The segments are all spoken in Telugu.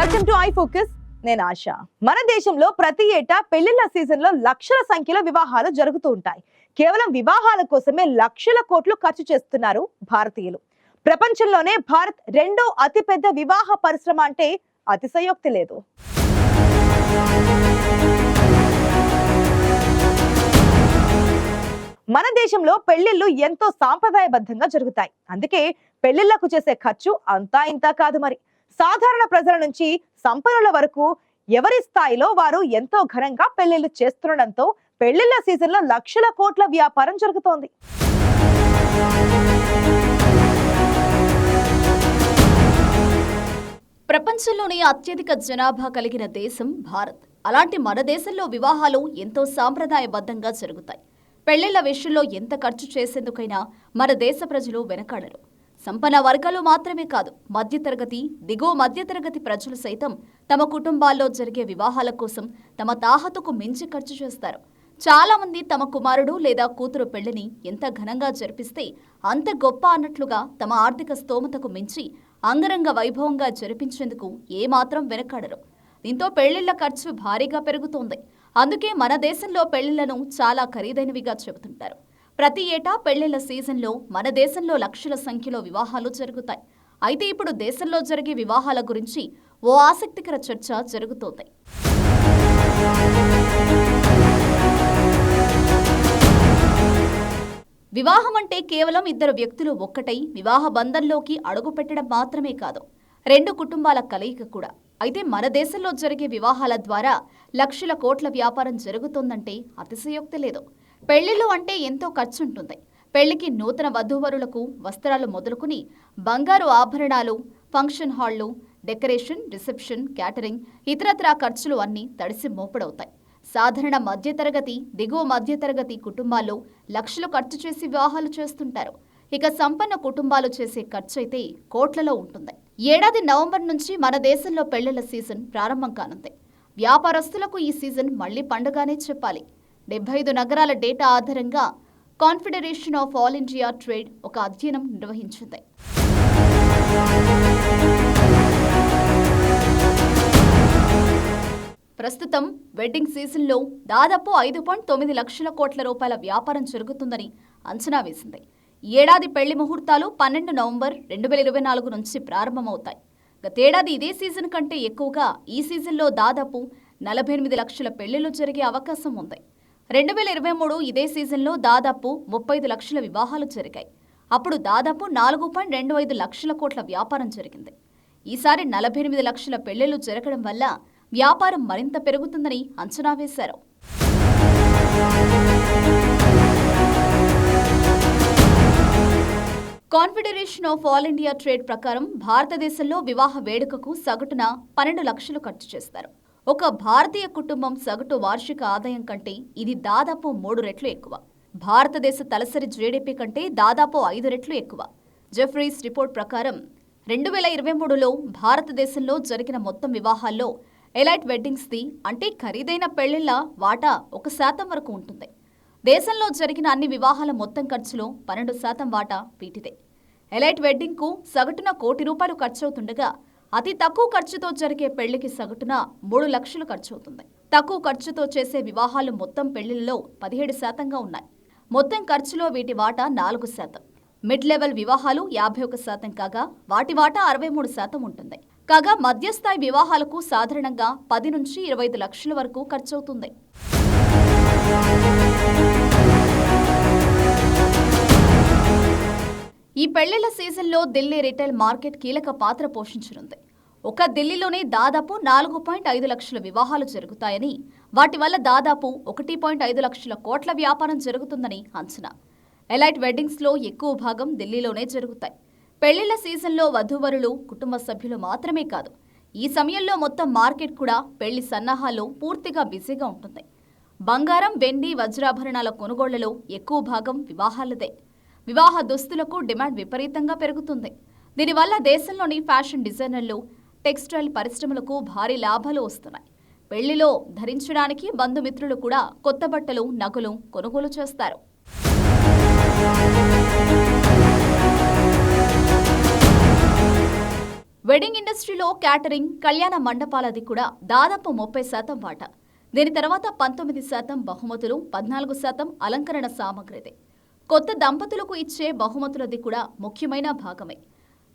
Welcome to I focus. నేను ఆశ. మన దేశంలో ప్రతి ఏటా పెళ్లిళ్ల సీజన్ లో లక్షల సంఖ్యలో వివాహాలు జరుగుతూ ఉంటాయి. కేవలం వివాహాల కోసమే లక్షల కోట్లు ఖర్చు చేస్తున్నారు భారతీయులు. ప్రపంచంలోనే భారత్ రెండో అతిపెద్ద వివాహ పరిశ్రమ అంటే అతిశయోక్తి లేదు. మన దేశంలో పెళ్లిళ్లు ఎంతో సాంప్రదాయబద్ధంగా జరుగుతాయి. అందుకే పెళ్లిళ్లకు చేసే ఖర్చు అంతా ఇంతా కాదు. మరి సాధారణ ప్రజల నుంచి సంపన్నుల వరకు ఎవరి స్థాయిలో వారు ఎంతో ఘనంగా పెళ్లిళ్లు చేస్తుండటంతో పెళ్లిళ్ల సీజన్ లో లక్షల కోట్ల వ్యాపారం జరుగుతోంది. ప్రపంచంలోనే అత్యధిక జనాభా కలిగిన దేశం భారత్. అలాంటి మన దేశంలో వివాహాలు ఎంతో సాంప్రదాయబద్ధంగా జరుగుతాయి. పెళ్లిళ్ల విషయంలో ఎంత ఖర్చు చేసేందుకైనా మన దేశ ప్రజలు వెనకాడరు. సంపన్న వర్గాలు మాత్రమే కాదు, మధ్యతరగతి, దిగువ మధ్యతరగతి ప్రజలు సైతం తమ కుటుంబాల్లో జరిగే వివాహాల కోసం తమ తాహతుకు మించి ఖర్చు చేస్తారు. చాలా మంది తమ కుమారుడు లేదా కూతురు పెళ్లిని ఎంత ఘనంగా జరిపిస్తే అంత గొప్ప అన్నట్లుగా తమ ఆర్థిక స్తోమతకు మించి అంగరంగ వైభవంగా జరిపించేందుకు ఏమాత్రం వెనకాడరు. దీంతో పెళ్లిళ్ల ఖర్చు భారీగా పెరుగుతోంది. అందుకే మన దేశంలో పెళ్లిళ్లను చాలా ఖరీదైనవిగా చెబుతుంటారు. ప్రతి ఏటా పెళ్లిళ్ల సీజన్లో మన దేశంలో లక్షల సంఖ్యలో వివాహాలు జరుగుతాయి. అయితే ఇప్పుడు దేశంలో జరిగే వివాహాల గురించి ఓ ఆసక్తికర చర్చ జరుగుతోంది. వివాహం అంటే కేవలం ఇద్దరు వ్యక్తులు ఒక్కటై వివాహ బంధంలోకి అడుగు పెట్టడం మాత్రమే కాదు, రెండు కుటుంబాల కలయిక కూడా. అయితే మన దేశంలో జరిగే వివాహాల ద్వారా లక్షల కోట్ల వ్యాపారం జరుగుతోందంటే అతిశయోక్తి లేదు. పెళ్లిళ్ళు అంటే ఎంతో ఖర్చు ఉంటుంది. పెళ్లికి నూతన వధూవరులకు వస్త్రాలు మొదలుకుని బంగారు ఆభరణాలు, ఫంక్షన్ హాళ్లు, డెకరేషన్, రిసెప్షన్, క్యాటరింగ్, ఇతరత్రా ఖర్చులు అన్నీ తడిసి మోపడవుతాయి. సాధారణ మధ్యతరగతి, దిగువ మధ్యతరగతి కుటుంబాల్లో లక్షలు ఖర్చు చేసి వివాహాలు చేస్తుంటారు. ఇక సంపన్న కుటుంబాలు చేసే ఖర్చు అయితే కోట్లలో ఉంటుంది. ఏడాది నవంబర్ నుంచి మన దేశంలో పెళ్లిళ్ల సీజన్ ప్రారంభం కానుంది. వ్యాపారస్తులకు ఈ సీజన్ మళ్లీ పండుగానే చెప్పాలి. 75 నగరాల డేటా ఆధారంగా confederation of all India trade ఒక అధ్యయనం నిర్వహించింది. ప్రస్తుతం వెడ్డింగ్ సీజన్లో దాదాపు 5.9 లక్షల కోట్ల రూపాయల వ్యాపారం జరుగుతుందని అంచనా వేసింది. ఈ ఏడాది పెళ్లి ముహూర్తాలు 12 నవంబర్ 2024 నుంచి ప్రారంభమవుతాయి. గతేడాది ఇదే సీజన్ కంటే ఎక్కువగా ఈ సీజన్లో దాదాపు 48 లక్షల పెళ్లిళ్లు జరిగే అవకాశం ఉంది. 2023 ఇదే సీజన్లో దాదాపు 35 లక్షల వివాహాలు జరిగాయి. అప్పుడు దాదాపు 4.25 లక్షల కోట్ల వ్యాపారం జరిగింది. ఈసారి 48 లక్షల పెళ్లిళ్లు జరగడం వల్ల వ్యాపారం మరింత పెరుగుతుందని అంచనా వేశారు. Confederation of all India trade ప్రకారం భారతదేశంలో వివాహ వేడుకకు సగటున 12 లక్షలు ఖర్చు చేస్తారు. ఒక భారతీయ కుటుంబం సగటు వార్షిక ఆదాయం కంటే ఇది దాదాపు 3 రెట్లు ఎక్కువ. భారతదేశ తలసరి జీడీపీ కంటే దాదాపు 5 రెట్లు ఎక్కువ. జెఫ్రీస్ రిపోర్ట్ ప్రకారం 2023లో భారతదేశంలో జరిగిన మొత్తం వివాహాల్లో ఎలైట్ వెడ్డింగ్స్ది అంటే ఖరీదైన పెళ్లిళ్ల వాటా 1% వరకు ఉంటుంది. దేశంలో జరిగిన అన్ని వివాహాల మొత్తం ఖర్చులో 12% వాటా వీటిదే. ఎలైట్ వెడ్డింగ్కు సగటున ₹1 కోటి ఖర్చవుతుండగా అతి తక్కువ ఖర్చుతో జరిగే పెళ్లికి సగటున 3 లక్షలు ఖర్చవుతుంది. తక్కువ ఖర్చుతో చేసే వివాహాలు మొత్తం పెళ్లిళ్లలో 17%గా ఉన్నాయి. మొత్తం ఖర్చులో వీటి వాటా 4%. మిడ్ లెవెల్ వివాహాలు 51% కాగా వాటి వాటా 63% ఉంటుంది. కాగా మధ్యస్థాయి వివాహాలకు సాధారణంగా 10 నుంచి 25 లక్షల వరకు ఖర్చవుతుంది. ఈ పెళ్లిళ్ల సీజన్లో ఢిల్లీ రిటైల్ మార్కెట్ కీలక పాత్ర పోషించనుంది. ఒక ఢిల్లీలోనే దాదాపు 4.5 లక్షల వివాహాలు జరుగుతాయని, వాటి వల్ల దాదాపు 1.5 లక్షల కోట్ల వ్యాపారం జరుగుతుందని అంచనా. ఎలైట్ వెడ్డింగ్స్లో ఎక్కువ భాగం ఢిల్లీలోనే జరుగుతాయి. పెళ్లిళ్ల సీజన్లో వధూవరులు, కుటుంబ సభ్యులు మాత్రమే కాదు, ఈ సమయంలో మొత్తం మార్కెట్ కూడా పెళ్లి సన్నాహాల్లో పూర్తిగా బిజీగా ఉంటుంది. బంగారం, వెండి, వజ్రాభరణాల కొనుగోళ్లలో ఎక్కువ భాగం వివాహాలదే. వివాహ దుస్తులకు డిమాండ్ విపరీతంగా పెరుగుతుంది. దీనివల్ల దేశంలోని ఫ్యాషన్ డిజైనర్లు, టెక్స్టైల్ పరిశ్రమలకు భారీ లాభాలు వస్తున్నాయి. పెళ్లిలో ధరించడానికి బంధుమిత్రులు కూడా కొత్త బట్టలు, నగలు కొనుగోలు చేస్తారు. వెడ్డింగ్ ఇండస్ట్రీలో క్యాటరింగ్, కళ్యాణ మండపాలది కూడా దాదాపు 30% వాటా. దీని తర్వాత 19% బహుమతులు, 14% అలంకరణ సామగ్రిదే. కొత్త దంపతులకు ఇచ్చే బహుమతులది కూడా ముఖ్యమైన భాగమే.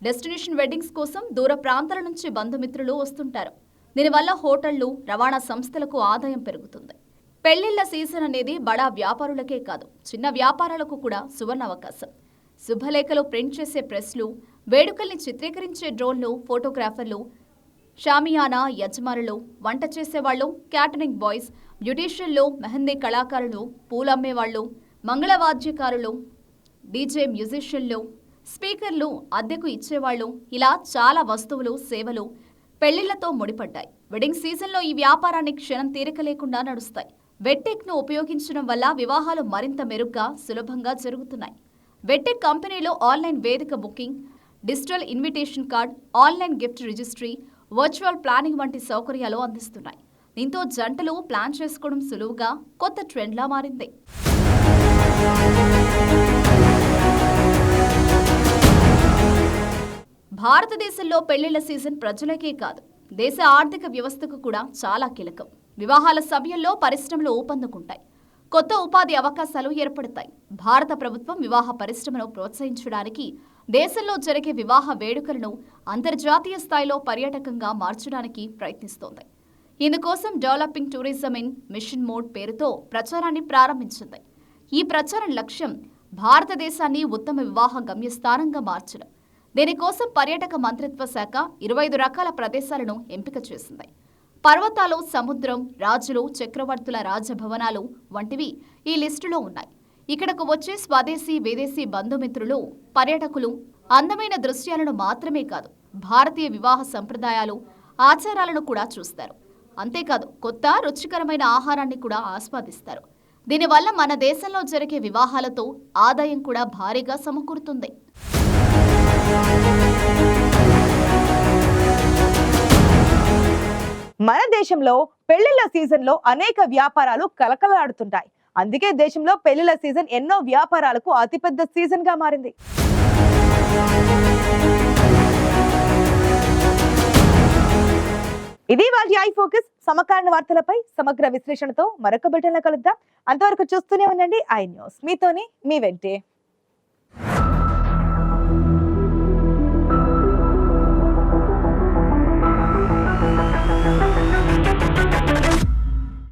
డెస్టినేషన్ వెడ్డింగ్స్ కోసం దూర ప్రాంతాల నుంచి బంధుమిత్రులు వస్తుంటారు. దీనివల్ల హోటళ్లు, రవాణా సంస్థలకు ఆదాయం పెరుగుతుంది. పెళ్లిళ్ల సీజన్ అనేది బడా వ్యాపారులకే కాదు, చిన్న వ్యాపారాలకు కూడా సువర్ణ అవకాశం. శుభలేఖలు ప్రింట్ చేసే ప్రెస్లు, వేడుకల్ని చిత్రీకరించే డ్రోన్లు, ఫోటోగ్రాఫర్లు, షామియానా యజమానులు, వంట చేసేవాళ్లు, క్యాటరింగ్ బాయ్స్, బ్యూటీషియన్లు, మెహందీ కళాకారులు, పూలమ్మేవాళ్లు, మంగళవాద్యకారులు, డీజే మ్యూజిషియన్లు, స్పీకర్లు, అద్దెకు ఇచ్చేవాళ్లు, ఇలా చాలా వస్తువులు, సేవలు పెళ్లిళ్లతో ముడిపడ్డాయి. వెడ్డింగ్ సీజన్లో ఈ వ్యాపారాన్ని క్షణం తీరిక లేకుండా నడుస్తాయి. వెట్టెక్ను ఉపయోగించడం వల్ల వివాహాలు మరింత మెరుగ్గా, సులభంగా జరుగుతున్నాయి. వెట్టెక్ కంపెనీలో ఆన్లైన్ వేదిక booking, digital invitation card, online gift registry, virtual planning వంటి సౌకర్యాలు అందిస్తున్నాయి. దీంతో జంటలు ప్లాన్ చేసుకోవడం సులువుగా, కొత్త ట్రెండ్లా మారింది. భారతదేశంలో పెళ్లిళ్ల సీజన్ ప్రజలకే కాదు, దేశ ఆర్థిక వ్యవస్థకు కూడా చాలా కీలకం. వివాహాల సమయంలో పరిశ్రమలు ఊపందుకుంటాయి, కొత్త ఉపాధి అవకాశాలు ఏర్పడతాయి. భారత ప్రభుత్వం వివాహ పరిశ్రమను ప్రోత్సహించడానికి దేశంలో జరిగే వివాహ వేడుకలను అంతర్జాతీయ స్థాయిలో పర్యాటకంగా మార్చడానికి ప్రయత్నిస్తోంది. ఇందుకోసం developing tourism in mission mode పేరుతో ప్రచారాన్ని ప్రారంభించింది. ఈ ప్రచారం లక్ష్యం భారతదేశాన్ని ఉత్తమ వివాహ గమ్యస్థానంగా మార్చడం. దీనికోసం పర్యాటక మంత్రిత్వ శాఖ 25 రకాల ప్రదేశాలను ఎంపిక చేసింది. పర్వతాలు, సముద్రం, రాజులు, చక్రవర్తుల రాజభవనాలు వంటివి ఈ లిస్టులో ఉన్నాయి. ఇక్కడకు వచ్చే స్వదేశీ, విదేశీ బంధుమిత్రులు, పర్యాటకులు అందమైన దృశ్యాలను మాత్రమే కాదు, భారతీయ వివాహ సంప్రదాయాలు, ఆచారాలను కూడా చూస్తారు. అంతేకాదు, కొత్త రుచికరమైన ఆహారాన్ని కూడా ఆస్వాదిస్తారు. దీనివల్ల మన దేశంలో జరిగే వివాహాలతో ఆదాయం కూడా భారీగా సమకూరుతుంది. మన దేశంలో పెళ్లిళ్ల సీజన్ లో అనేక వ్యాపారాలు కలకలాడుతుంటాయి. అందుకే దేశంలో పెళ్లిళ్ల సీజన్ ఎన్నో వ్యాపారాలకు అతిపెద్ద సీజన్ గా మారింది. ఇది వాటి ఐ ఫోకస్. సమకాలీన వార్తలపై సమగ్ర విశ్లేషణతో మరొక బులెటిన్లో కలుద్దాం. అంతవరకు చూస్తూనే ఉండండి ఐ న్యూస్. మీతోనే మీ వెంటే.